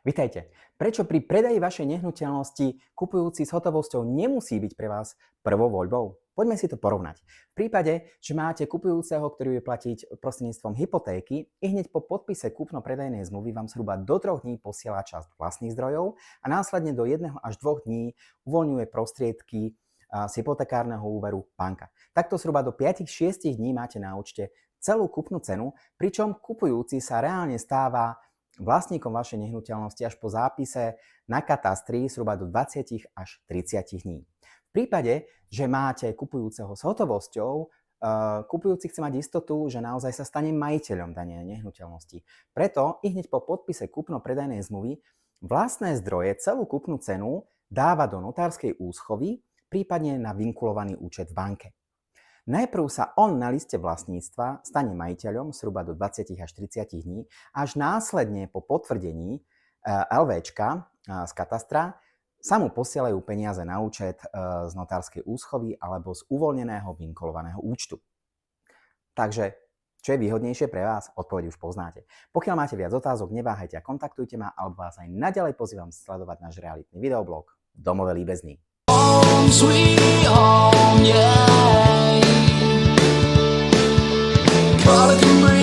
Vitajte. Prečo pri predaji vašej nehnuteľnosti kupujúci s hotovosťou nemusí byť pre vás prvou voľbou? Poďme si to porovnať. V prípade, že máte kupujúceho, ktorý bude platiť prostredníctvom hypotéky, i hneď po podpise kúpno-predajnej zmluvy vám zhruba do 3 dní posiela časť vlastných zdrojov a následne do 1 až 2 dní uvoľňuje prostriedky z hypotekárneho úveru banka. Takto zhruba do 5-6 dní máte na účte celú kúpnu cenu, pričom kupujúci sa reálne stáva vlastníkom vašej nehnuteľnosti až po zápise na katastri zhruba do 20 až 30 dní. V prípade, že máte kupujúceho s hotovosťou, kupujúci chce mať istotu, že naozaj sa stane majiteľom danej nehnuteľnosti. Preto i hneď po podpise kúpno-predajnej zmluvy vlastné zdroje celú kúpnu cenu dáva do notárskej úschovy, prípadne na vinkulovaný účet v banke. Najprv sa on na liste vlastníctva stane majiteľom zhruba do 20 až 30 dní, až následne po potvrdení LVčka z katastra sa mu posielajú peniaze na účet z notárskej úschovy alebo z uvoľneného vinkulovaného účtu. Takže, čo je výhodnejšie pre vás? Odpoveď už poznáte. Pokiaľ máte viac otázok, neváhajte a kontaktujte ma, alebo vás aj naďalej pozývam sledovať náš realitný videoblog Domové líbezní. Home sweet home, yeah.